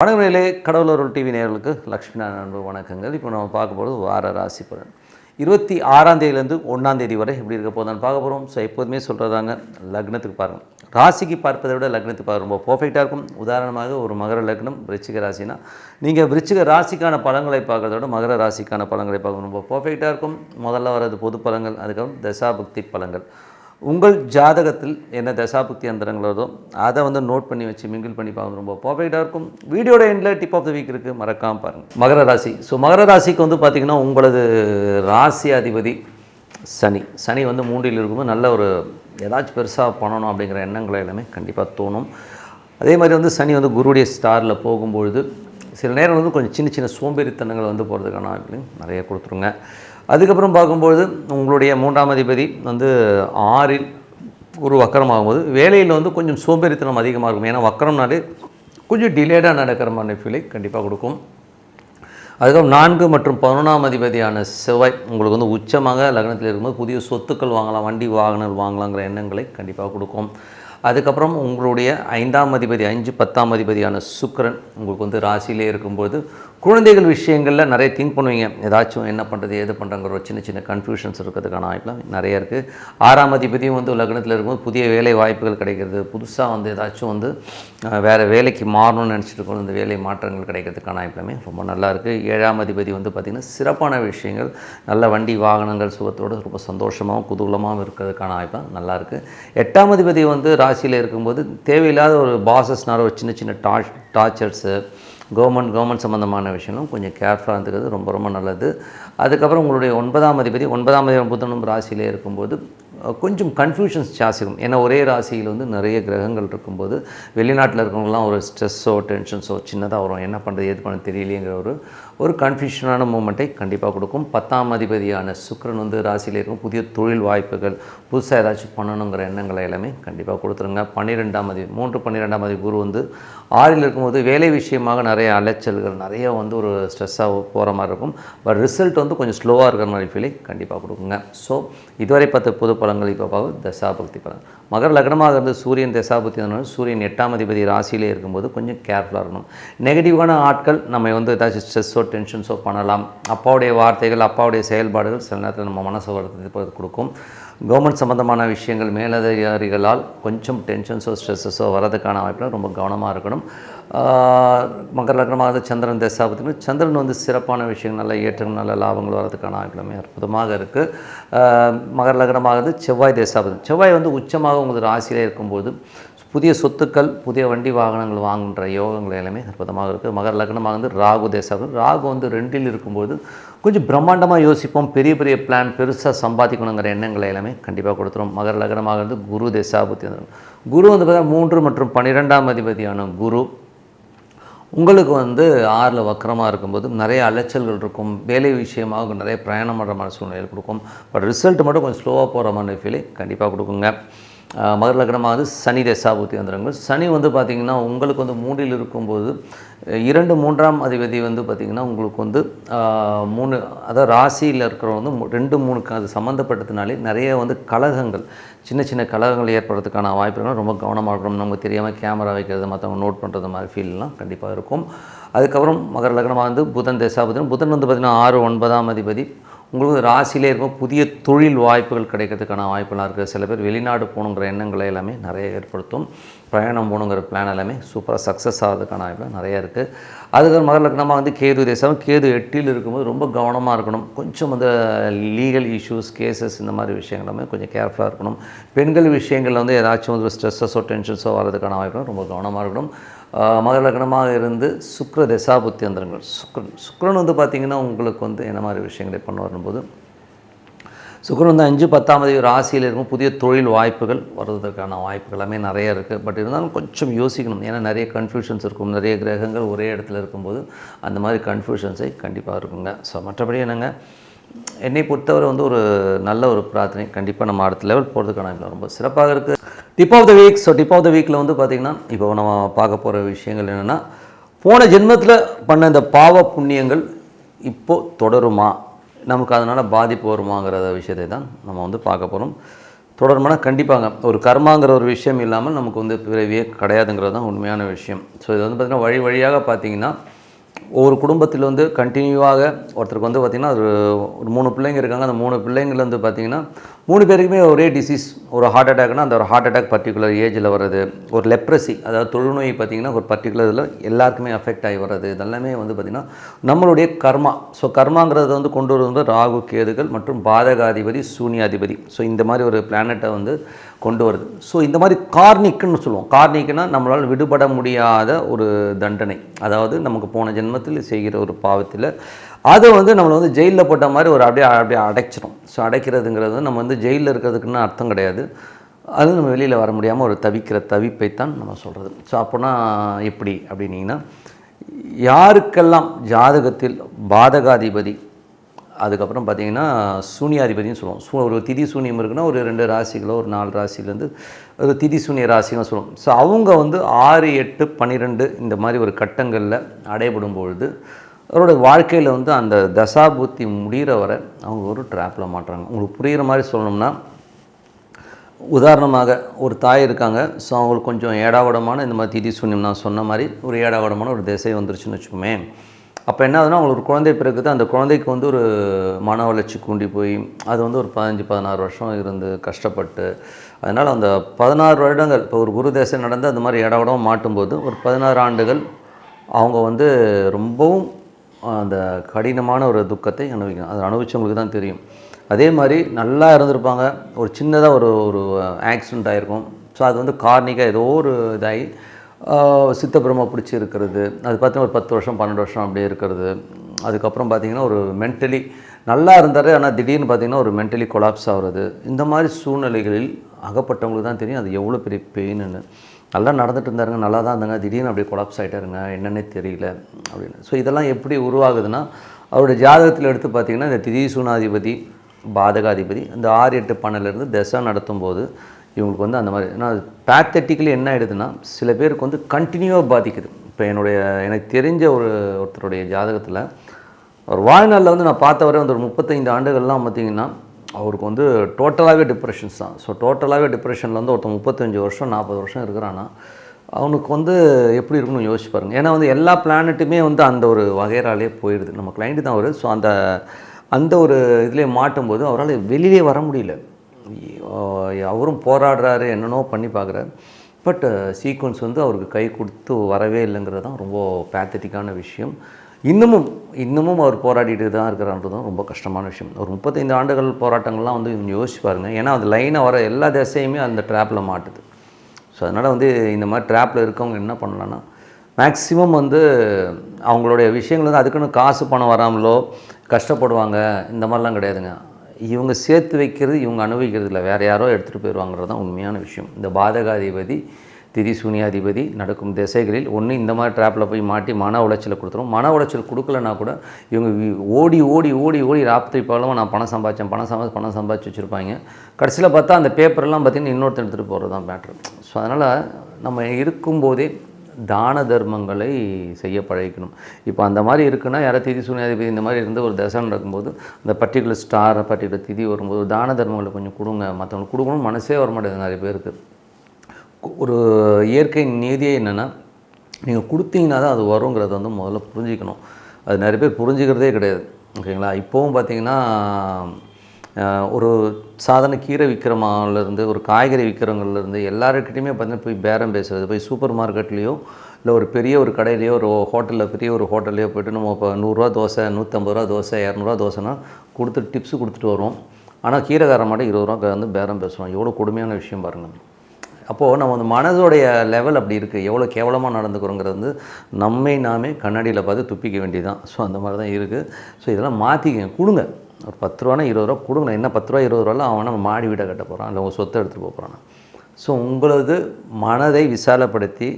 வணக்கங்களே, கடவுளர் TV நேயர்களுக்கு லக்ஷ்மி நாராயண வணக்கங்கள். இப்போ நம்ம பார்க்க போகிறது வார ராசி பலன் 26ஆம் தேதியிலேருந்து 1ஆம் தேதி வரை எப்படி இருக்க போதான்னு பார்க்க போகிறோம். ஸோ எப்போதுமே சொல்கிறதாங்க, லக்னத்துக்கு பாருங்கள். ராசிக்கு பார்ப்பதை விட லக்னத்துக்கு பார்க்க ரொம்ப பர்ஃபெக்டாக இருக்கும். உதாரணமாக ஒரு மகர லக்னம் விருச்சிக ராசினா நீங்கள் விருச்சிக ராசிக்கான பலன்களை பார்க்கறத விட மகர ராசிக்கான பலன்களை பார்க்க ரொம்ப பர்ஃபெக்டாக இருக்கும். முதல்ல வர்றது பொது பலன்கள், அதுக்கப்புறம் தசாபுக்தி பலன்கள். உங்கள் ஜாதகத்தில் என்ன தசாபுக்தி அந்தரங்கள் வருதோ அதை நோட் பண்ணி வச்சு மிங்கிள் பண்ணி பார்க்க ரொம்ப பர்ஃபெக்டாக இருக்கும். வீடியோட எண்டில் டிப் ஆஃப் த வீக் இருக்குது, மறக்காமல் பாருங்கள். மகர ராசி. ஸோ மகர ராசிக்கு பார்த்திங்கன்னா உங்களது ராசி அதிபதி சனி 3ல் இருக்கும்போது நல்ல ஒரு ஏதாச்சும் பெருசாக பண்ணணும் அப்படிங்கிற எண்ணங்களை எல்லாமே கண்டிப்பாக தோணும். அதே மாதிரி சனி குருவுடைய ஸ்டாரில் போகும்பொழுது சில நேரம் கொஞ்சம் சின்ன சின்ன சோம்பேறித்தனங்கள் போகிறதுக்கான வாய்ப்புகளையும் நிறைய கொடுத்துருங்க. அதுக்கப்புறம் பார்க்கும்பொழுது உங்களுடைய 3ஆம் அதிபதி 6ல் ஒரு வக்கரமாகும்போது வேலையில் கொஞ்சம் சோம்பேறித்தனம் அதிகமாக இருக்கும். ஏன்னா வக்கரம்னாலே கொஞ்சம் டிலேடாக நடக்கிற மாதிரி ஃபீலை கண்டிப்பாக கொடுக்கும். அதுக்கப்புறம் 4 மற்றும் 11ஆம் அதிபதியான செவ்வாய் உங்களுக்கு உச்சமாக லக்னத்தில் இருக்கும்போது புதிய சொத்துக்கள் வாங்கலாம், வண்டி வாகனங்கள் வாங்கலாங்கிற எண்ணங்களை கண்டிப்பாக கொடுக்கும். அதுக்கப்புறம் உங்களுடைய 5ஆம் அதிபதி 5, 10ஆம் அதிபதியான சுக்கிரன் உங்களுக்கு ராசியிலே இருக்கும்போது குழந்தைகள் விஷயங்களில் நிறைய திங்க் பண்ணுவீங்க. ஏதாச்சும் என்ன பண்ணுறது ஏது பண்ணுறங்கிற ஒரு சின்ன சின்ன கன்ஃபியூஷன்ஸ் இருக்கிறதுக்கான வாய்ப்புலாம் நிறைய இருக்குது. 6ஆம் அதிபதியும் லக்னத்தில் இருக்கும்போது புதிய வேலை வாய்ப்புகள் கிடைக்கிறது. புதுசாக ஏதாச்சும் வேறு வேலைக்கு மாறணும்னு நினச்சிட்டு இருக்கணும், இந்த வேலை மாற்றங்கள் கிடைக்கிறதுக்கான வாய்ப்புலாமே ரொம்ப நல்லாயிருக்கு. 7ஆம் அதிபதி பார்த்திங்கன்னா சிறப்பான விஷயங்கள், நல்ல வண்டி வாகனங்கள் சுகத்தோடு ரொம்ப சந்தோஷமாகவும் குதூகலமாகவும் இருக்கிறதுக்கான வாய்ப்பாக நல்லாயிருக்கு. 8ஆம் அதிபதி ராசியில் இருக்கும்போது தேவையில்லாத ஒரு பாசஸ்னால ஒரு சின்ன சின்ன டார்ச்சர்ஸு கவர்மெண்ட் சம்மந்தமான விஷயங்களும் கொஞ்சம் கேர்ஃபுல்லாக இருந்துக்கிறது ரொம்ப ரொம்ப நல்லது. அதுக்கப்புறம் உங்களுடைய 9ஆம் அதிபதி புதனும் ராசியிலே இருக்கும்போது கொஞ்சம் கன்ஃபியூஷன்ஸ் ஜாஸ்திக்கும். ஏன்னா ஒரே ராசியில் நிறைய கிரகங்கள் இருக்கும்போது வெளிநாட்டில் இருக்கிறவங்களாம் ஒரு ஸ்ட்ரெஸ்ஸோ டென்ஷன்ஸோ சின்னதாக வரும். என்ன பண்ணுறது ஏது பண்ண தெரியலைங்கிற ஒரு கன்ஃபியூஷனான மூமெண்ட்டை கண்டிப்பாக கொடுக்கும். 10ஆம் அதிபதியான சுக்கிரன் ராசியில் இருக்கும் புதிய தொழில் வாய்ப்புகள், புதுசாக ஏதாச்சும் பண்ணணுங்கிற எண்ணங்களை எல்லாமே கண்டிப்பாக கொடுத்துருங்க. 12ஆம் அதிபதி 12ஆம் அதிபதி குரு 6ல் இருக்கும்போது வேலை விஷயமாக நிறைய அலைச்சல்கள், நிறைய ஒரு ஸ்ட்ரெஸ்ஸாக போகிற மாதிரி இருக்கும். பட் ரிசல்ட் கொஞ்சம் ஸ்லோவாக இருக்கிற மாதிரி ஃபீலை கண்டிப்பாக கொடுக்குங்க. ஸோ இதுவரை 10 பொது பலன்கள் இப்போ பார்க்க தசாபுக்தி பலன். மகர லக்னமாக இருந்து சூரியன் தசாபுக்தி சூரியன் 8ஆம் அதிபதி ராசியிலே இருக்கும்போது கொஞ்சம் கேர்ஃபுல்லாக இருக்கணும். நெகட்டிவான ஆட்கள் நம்ம ஏதாச்சும் ஸ்ட்ரெஸ்ஸோ டென்ஷன்ஸோ பண்ணலாம். அப்பாவுடைய வார்த்தைகள், அப்பாவுடைய செயல்பாடுகள் சில நேரத்தில் நம்ம மனசை வருத்தத்தை கொடுக்கும். கவர்மெண்ட் சம்மந்தமான விஷயங்கள் மேலதிகாரிகளால் கொஞ்சம் டென்ஷன்ஸோ ஸ்ட்ரெஸ்ஸஸோ வரதுக்கான வாய்ப்பில் ரொம்ப கவனமாக இருக்கணும். மகர லக்னமாக சந்திரன் தசாபுக்தி, சந்திரன் சிறப்பான விஷயங்கள், நல்ல ஏற்றங்கள், நல்ல லாபங்கள் வரதுக்கான வாய்ப்புமே அற்புதமாக இருக்குது. மகர லக்னமாக செவ்வாய் தசாபுக்தி, செவ்வாய் உச்சமாக உங்களுக்கு ராசியிலே இருக்கும்போது புதிய சொத்துக்கள், புதிய வண்டி வாகனங்கள் வாங்குகின்ற யோகங்கள் எல்லாமே அற்புதமாக இருக்குது. மகர லக்னமாக ராகு தசாபுக்தி, ராகு 2ல் இருக்கும்போது கொஞ்சம் பிரம்மாண்டமாக யோசிப்போம், பெரிய பெரிய பிளான், பெருசாக சம்பாதிக்கணுங்கிற எண்ணங்களை எல்லாமே கண்டிப்பாக கொடுத்துரும். மகர லக்னமாக குரு தசாபுக்தி, குரு பார்த்தா 3 மற்றும் 12ஆம் அதிபதியான குரு உங்களுக்கு 6ல் வக்கரமாக இருக்கும்போது நிறைய அலைச்சல்கள் இருக்கும். வேலை விஷயமாக நிறைய பிரயாணம் பண்ணுற மாதிரி சூழ்நிலை கொடுக்கும். பட் ரிசல்ட் மட்டும் கொஞ்சம் ஸ்லோவாக போகிற மாதிரி ஃபீலை கண்டிப்பாக கொடுக்குங்க. மகர லக்னமாக சனி தசாபுக்தி அந்தரங்கள். சனி பார்த்திங்கன்னா உங்களுக்கு 3ல் இருக்கும்போது 2, 3ஆம் அதிபதி பார்த்திங்கன்னா உங்களுக்கு 3 அதாவது ராசியில் இருக்கிறவங்க 2, 3க்கு அது சம்மந்தப்பட்டதுனாலே நிறைய கலகங்கள், சின்ன சின்ன கலகங்கள் ஏற்படுறதுக்கான வாய்ப்புகள் ரொம்ப கவனமாக இருக்கணும். நமக்கு தெரியாமல் கேமரா வைக்கிறது, மற்றவங்க நோட் பண்ணுறது மாதிரி ஃபீல்லாம் கண்டிப்பாக இருக்கும். அதுக்கப்புறம் மகர லக்னமாக புதன் தசாபுக்தி, புதன் பார்த்திங்கன்னா 6, 9ஆம் அதிபதி உங்களுக்கு ராசியிலே இருக்கும் புதிய தொழில் வாய்ப்புகள் கிடைக்கிறதுக்கான வாய்ப்புலாம் இருக்குது. சில பேர் வெளிநாடு போகணுங்கிற எண்ணங்களை எல்லாமே நிறைய ஏற்படுத்தும். பிரயாணம் போகணுங்கிற பிளான் எல்லாமே சூப்பராக சக்ஸஸ் ஆகிறதுக்கான வாய்ப்புலாம் நிறைய இருக்குது. அதுக்கு மகர லக்னமாக கேது தேசம், கேது 8ல் இருக்கும்போது ரொம்ப கவனமாக இருக்கணும். கொஞ்சம் லீகல் இஷ்யூஸ், கேசஸ் இந்த மாதிரி விஷயங்கள் எல்லாமே கொஞ்சம் கேர்ஃபுல்லாக இருக்கணும். பெண்கள் விஷயங்களில் ஏதாச்சும் ஸ்ட்ரெஸ்ஸஸோ டென்ஷன்ஸோ வரதுக்கான வாய்ப்புலாம் ரொம்ப கவனமாக இருக்கணும். மகர லக்னமாக இருந்து சுக்கிர தசாபுக்தி அந்தரங்கள். சுக்கிரன் பார்த்திங்கன்னா உங்களுக்கு என்ன மாதிரி விஷயங்களை பண்ண வரும்போது சுக்கிரன் 5, 10ஆம் அதிபதி ராசியில் இருக்கும் புதிய தொழில் வாய்ப்புகள் வருவதற்கான வாய்ப்புகள் எல்லாமே நிறைய இருக்குது. பட் இருந்தாலும் கொஞ்சம் யோசிக்கணும். ஏன்னா நிறைய கன்ஃபியூஷன்ஸ் இருக்கும். நிறைய கிரகங்கள் ஒரே இடத்துல இருக்கும்போது அந்த மாதிரி கன்ஃபியூஷன்ஸை கண்டிப்பாக இருக்குங்க. ஸோ மற்றபடி என்னை பொறுத்தவரை ஒரு நல்ல ஒரு பிரார்த்தனை கண்டிப்பாக நம்ம அடுத்த லெவல் போகிறதுக்கான ரொம்ப சிறப்பாக இருக்குது. Tip of the week. So tip of the வீக்கில் பார்த்திங்கன்னா இப்போ நம்ம பார்க்க போகிற விஷயங்கள் என்னென்னா, போன ஜென்மத்தில் பண்ண இந்த பாவ புண்ணியங்கள் இப்போது தொடருமா, நமக்கு அதனால் பாதிப்பு வருமாங்கிற விஷயத்தை தான் நம்ம பார்க்க போகிறோம். தொடர்பான கண்டிப்பாங்க ஒரு கர்மாங்கிற ஒரு விஷயம் இல்லாமல் நமக்கு வந்து பிறவியே கிடையாதுங்கிறது தான் உண்மையான விஷயம். ஸோ இது வந்து பார்த்திங்கன்னா வழி வழியாக பார்த்திங்கன்னா ஒரு குடும்பத்தில் வந்து கண்டினியூவாக ஒருத்தருக்கு வந்து பார்த்திங்கன்னா ஒரு 3 பிள்ளைங்க இருக்காங்க. அந்த 3 பிள்ளைங்கள் வந்து பார்த்திங்கன்னா 3 பேருக்குமே ஒரே டிசீஸ். ஒரு ஹார்ட் அட்டாக்னா அந்த ஒரு ஹார்ட் அட்டாக் பர்டிகுலர் ஏஜில் வர்றது, ஒரு லெப்ரசி அதாவது தொழுநோய் பார்த்திங்கன்னா ஒரு பர்டிகுலர் இதில் எல்லாருக்குமே அஃபெக்ட் ஆகி வர்றது, இதெல்லாமே வந்து பார்த்திங்கன்னா நம்மளுடைய கர்மா. ஸோ கர்மாங்கிறத வந்து கொண்டு வருவது ராகு கேதுகள் மற்றும் பாதகாதிபதி சூன்யாதிபதி. ஸோ இந்த மாதிரி ஒரு பிளானட்டை வந்து கொண்டு வருது. ஸோ இந்த மாதிரி கார்னிக்குன்னு சொல்லுவோம். கார்னிக்குன்னா நம்மளால் விடுபட முடியாத ஒரு தண்டனை, அதாவது நமக்கு போன ஜென்மத்தில் செய்கிற ஒரு பாவத்தில் அதை வந்து நம்மளை வந்து ஜெயிலில் போட்ட மாதிரி ஒரு அப்படியே அடைச்சிடும். ஸோ அடைக்கிறதுங்கிறது நம்ம வந்து ஜெயிலில் இருக்கிறதுக்குன்னு அர்த்தம் கிடையாது. அது நம்ம வெளியில் வர முடியாமல் ஒரு தவிப்பைத்தான் நம்ம சொல்கிறது. ஸோ அப்போனா எப்படி அப்படின்னீங்கன்னா, யாருக்கெல்லாம் ஜாதகத்தில் பாதகாதிபதி அதுக்கப்புறம் பார்த்திங்கன்னா சூன்யாதிபதினு சொல்லுவோம். ஒரு திதி சூன்யம் இருக்குன்னா ஒரு 2 ராசிகளோ ஒரு 4 ராசிலேருந்து ஒரு திதி சூன்ய ராசின்னு சொல்லுவோம். ஸோ அவங்க வந்து 6, 8, 12 இந்த மாதிரி ஒரு கட்டங்களில் அடைபடும் பொழுது அவரோட வாழ்க்கையில் வந்து அந்த தசாபுத்தி முடிகிற வரை அவங்க ஒரு ட்ராப்பில் மாட்டுறாங்க. உங்களுக்கு புரிகிற மாதிரி சொல்லணும்னா, உதாரணமாக ஒரு தாய் இருக்காங்க. ஸோ அவங்களுக்கு கொஞ்சம் ஏடாவடமான இந்த மாதிரி திதி சூன்யம் நான் சொன்ன மாதிரி ஒரு ஏடாவடமான ஒரு திசை வந்துருச்சுன்னு வச்சுக்கோமே. அப்போ என்ன ஆகுதுன்னா, அவங்களுக்கு ஒரு குழந்தை பிறகுது. அந்த குழந்தைக்கு வந்து ஒரு மன வளர்ச்சி கூண்டி போய் அது வந்து ஒரு 15-16 வருஷம் இருந்து கஷ்டப்பட்டு, அதனால் அந்த 16 வருடங்கள் இப்போ ஒரு குரு தசை நடந்து அந்த மாதிரி இடவிடம் மாட்டும்போது ஒரு 16 ஆண்டுகள் அவங்க வந்து ரொம்பவும் அந்த கடினமான ஒரு துக்கத்தை அனுபவிக்கணும். அதை அனுபவிச்சவங்களுக்கு தான் தெரியும். அதே மாதிரி நல்லா இருந்திருப்பாங்க, ஒரு சின்னதாக ஒரு ஆக்சிடெண்ட் ஆகிருக்கும். ஸோ அது வந்து கார்னிக்காக ஏதோ ஒரு இதாகி சித்தப்பிரம பிடிச்சி இருக்கிறது, அது பார்த்தீங்கன்னா ஒரு 10 வருஷம் 12 வருஷம் அப்படியே இருக்கிறது. அதுக்கப்புறம் பார்த்திங்கன்னா ஒரு மென்டலி நல்லா இருந்தார், ஆனால் திடீர்னு பார்த்திங்கன்னா ஒரு மென்டலி கொலாப்ஸ் ஆகிறது. இந்த மாதிரி சூழ்நிலைகளில் அகப்பட்டவங்களுக்கு தான் தெரியும் அது எவ்வளோ பெரிய பெயின்னு. நல்லா நடந்துட்டு இருந்தாருங்க, நல்லா தான் இருந்தாங்க, திடீர்னு அப்படியே கொலாப்ஸ் ஆகிட்டாருங்க, என்னென்னே தெரியல அப்படின்னு. ஸோ இதெல்லாம் எப்படி உருவாகுதுன்னா, அவருடைய ஜாதகத்தில் எடுத்து பார்த்திங்கன்னா இந்த திதி சூனாதிபதி பாதகாதிபதி இந்த 6, 8, 12 தசை நடத்தும் போது இவங்களுக்கு வந்து அந்த மாதிரி நான் பேத்தட்டிக்கலி என்ன ஆகிடுதுன்னா, சில பேருக்கு வந்து கண்டினியூவாக பாதிக்குது. இப்போ எனக்கு தெரிஞ்ச ஒருத்தருடைய ஜாதகத்தில் ஒரு வாழ்நாளில் வந்து நான் பார்த்தவரை வந்து ஒரு 35 ஆண்டுகள்லாம் பார்த்திங்கன்னா அவருக்கு வந்து டோட்டலாகவே டிப்ரெஷன்ஸ் தான். ஸோ டோட்டலாகவே டிப்ரெஷனில் வந்து ஒருத்தன் 35 வருஷம் 40 வருஷம் இருக்கிறான்னா அவனுக்கு வந்து எப்படி இருக்குன்னு யோசிச்சு பாருங்கள். ஏன்னா வந்து எல்லா பிளானட்டுமே வந்து அந்த ஒரு வகைராலே போயிடுது. நம்ம கிளைண்ட்டு தான் அவர். ஸோ அந்த ஒரு இதிலே மாட்டும்போது அவரால் வெளியே வர முடியல. அவரும் போராடுறாரு, என்னென்னோ பண்ணி பார்க்குறாரு. பட் சீக்வன்ஸ் வந்து அவருக்கு கை கொடுத்து வரவே இல்லைங்கிறது தான் ரொம்ப பேத்தட்டிக்கான விஷயம். இன்னமும் அவர் போராடிட்டு தான் இருக்கிறான்றதும் ரொம்ப கஷ்டமான விஷயம். ஒரு 35 ஆண்டுகள் போராட்டங்கள்லாம் வந்து யோசிச்சு பாருங்கள். ஏன்னா அது லைனாக வர எல்லா திசையுமே அந்த ட்ராப்பில் மாட்டுது. ஸோ அதனால் வந்து இந்த மாதிரி ட்ராப்பில் இருக்கவங்க என்ன பண்ணலான்னா, மேக்ஸிமம் வந்து அவங்களுடைய விஷயங்கள் வந்து அதுக்குன்னு காசு பணம் வராமலோ கஷ்டப்படுவாங்க இந்த மாதிரிலாம் கிடையாதுங்க. இவங்க சேர்த்து வைக்கிறது இவங்க அனுபவிக்கிறது இல்லை, வேறு யாரோ எடுத்துகிட்டு போயிடுவாங்கிறது தான் உண்மையான விஷயம். இந்த பாதகாதிபதி திதி சூன்யாதிபதி நடக்கும் திசைகளில் ஒன்று இந்த மாதிரி ட்ராப்பில் போய் மாட்டி மன உளைச்சலை கொடுத்துரும். மன உளைச்சல் கொடுக்கலனா கூட இவங்க ஓடி ஓடி ஓடி ஓடி ராத்திரி பகலும் நான் பணம் சம்பாதிச்சு வச்சுருப்பாங்க. கடைசியில் பார்த்தா அந்த பேப்பர்லாம் பார்த்திங்கன்னா இன்னொருத்தர் எடுத்துகிட்டு போகிறது தான் மேட்ரு. ஸோ அதனால் நம்ம இருக்கும்போதே தான தர்மங்களை செய்ய பழகிக்கணும். இப்போ அந்த மாதிரி இருக்குன்னா யாரோ திதி சூன்யாதிபதி இந்த மாதிரி இருந்து ஒரு தசை நடக்கும்போது அந்த பர்டிகுலர் திதி வரும்போது தான தர்மங்களை கொஞ்சம் கொடுங்க. மற்றவங்களுக்கு கொடுக்கணும் மனசே வர மாட்டேங்குது நிறைய பேருக்கு. ஒரு இயற்கை நீதியே என்னென்னா, நீங்கள் கொடுத்தீங்கன்னா தான் அது வருங்கிறத வந்து முதல்ல புரிஞ்சிக்கணும். அது நிறைய பேர் புரிஞ்சிக்கிறதே கிடையாது. ஓகேங்களா? இப்போவும் பார்த்திங்கன்னா ஒரு சாதாரண கீரை விற்கிறவங்கலேருந்து ஒரு காய்கறி விற்கிறவங்கலேருந்து எல்லாருக்கிட்டையுமே பார்த்திங்கன்னா போய் பேரம் பேசுகிறது, போய் சூப்பர் மார்க்கெட்லேயோ இல்லை ஒரு பெரிய ஒரு கடையிலையோ ஒரு ஹோட்டலில் பெரிய ஒரு ஹோட்டல்லையோ போய்ட்டு நம்ம இப்போ 100 ரூபா தோசை 150 ரூபா தோசை 200 ரூபா தோசைனா கொடுத்துட்டு டிப்ஸு கொடுத்துட்டு வருவோம். ஆனால் கீரைக்கார மாட்டை 20 ரூபா வந்து பேரம் பேசுவோம். எவ்வளோ கொடுமையான விஷயம் பாருங்கள். அப்போது நம்ம வந்து மனதோடைய லெவல் அப்படி இருக்குது. எவ்வளோ கேவலமாக நடந்துக்கிறோங்கிறது வந்து நாமே கண்ணாடியில் பார்த்து துப்பிக்க வேண்டியதான். ஸோ அந்த மாதிரி தான் இருக்குது. ஸோ இதெல்லாம் மாற்றிக்கங்க. கொடுங்க. ஒரு 10 ரூபானா 20 ரூபா கொடுங்க. என்ன 10 ரூபா 20 ரூபாலாம் அவன் நம்ம மாடி வீட்டை கட்ட போகிறான், இல்லை உங்கள் சொத்தை எடுத்துகிட்டு போகிறான். ஸோ உங்களது மனதை விசாலப்படுத்தி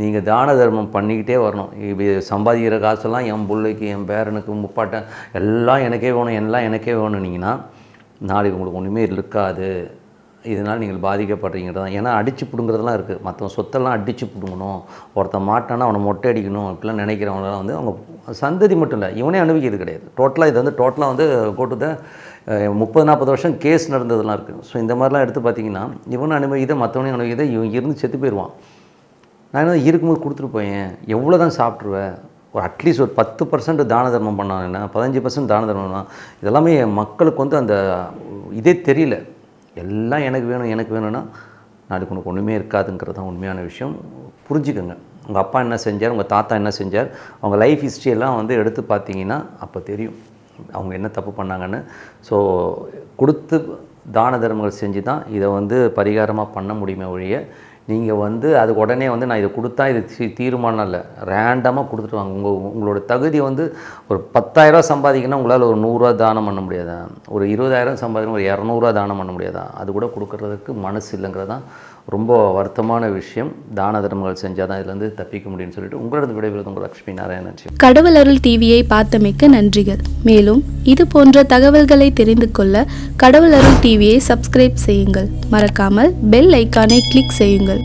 நீங்கள் தான தர்மம் பண்ணிக்கிட்டே வரணும். இப்போ சம்பாதிக்கிற காசெல்லாம் என் பிள்ளைக்கு என் பேரனுக்கு முப்பாட்டன் எல்லாம் எனக்கே வேணும்னீங்கன்னா நாளைக்கு உங்களுக்கு ஒன்றுமே இருக்காது. இதனால் நீங்கள் பாதிக்கப்படுறீங்கிறது தான். ஏன்னா அடித்து பிடுங்கிறதுலாம் இருக்குது. மற்றவங்க சொத்தெல்லாம் அடித்து பிடுங்கணும், ஒருத்தன் மாட்டானா அவனை மொட்டை அடிக்கணும் அப்படிலாம் நினைக்கிறவங்களாம் வந்து அவங்க சந்ததி மட்டும் இல்லை, இவனே அனுபவிக்கிறது கிடையாது. டோட்டலாக வந்து கோ டு த 30-40 வருஷம் கேஸ் நடந்ததெல்லாம் இருக்குது. ஸோ இந்த மாதிரிலாம் எடுத்து பார்த்தீங்கன்னா இவனும் அனுபவிதை மற்றவனையும் அனுபவிதை இவன் இருந்து செத்து போயிடுவான். நான் என்ன இருக்கும்போது கொடுத்துட்டு போயேன், எவ்வளோ தான் சாப்பிட்ருவேன், ஒரு அட்லீஸ்ட் ஒரு 10% தான தர்மம் பண்ணான், என்ன 15% தான தர்மம் பண்ணான். இதெல்லாமே மக்களுக்கு வந்து அந்த இதே தெரியல. எல்லாம் எனக்கு வேணும் எனக்கு வேணும்னா நாளைக்கு உனக்கு ஒன்றுமே இருக்காதுங்கிறது தான் உண்மையான விஷயம். புரிஞ்சுக்கோங்க. உங்கள் அப்பா என்ன செஞ்சார், உங்கள் தாத்தா என்ன செஞ்சார், அவங்க லைஃப் ஹிஸ்ட்ரியெல்லாம் வந்து எடுத்து பார்த்தீங்கன்னா அப்போ தெரியும் அவங்க என்ன தப்பு பண்ணாங்கன்னு. ஸோ கொடுத்து தான தர்மங்கள் செஞ்சு தான் இதை வந்து பரிகாரமாக பண்ண முடியுமே ஒழிய நீங்கள் வந்து அது உடனே வந்து நான் இதை கொடுத்தா இது தீர்மானம் இல்லை, ரேண்டமாக கொடுத்துட்டு வாங்க. உங்களோட தகுதி வந்து ஒரு 10,000 சம்பாதிக்கணும், உங்களால் ஒரு 100 ரூபா தானம் பண்ண முடியாதா, ஒரு 20,000 சம்பாதிக்கணும், ஒரு 200 ரூபா தானம் பண்ண முடியாதா, அது கூட கொடுக்கறதுக்கு மனசு இல்லைங்கிறது தான் ரொம்ப வருத்தமான விஷயம். தான தர்மங்கள் செஞ்சால் தான் இதுலேருந்து தப்பிக்க முடியும்னு சொல்லிட்டு உங்களோட விடைபெறுவது உங்கள் லக்ஷ்மி நாராயணன். கடவுள் அருள் டிவியை பார்த்தமைக்கு நன்றிகள். மேலும் இது போன்ற தகவல்களை தெரிந்து கொள்ள கடவுள் அருள் டிவியை சப்ஸ்கிரைப் செய்யுங்கள். மறக்காமல் பெல் ஐக்கானை கிளிக் செய்யுங்கள்.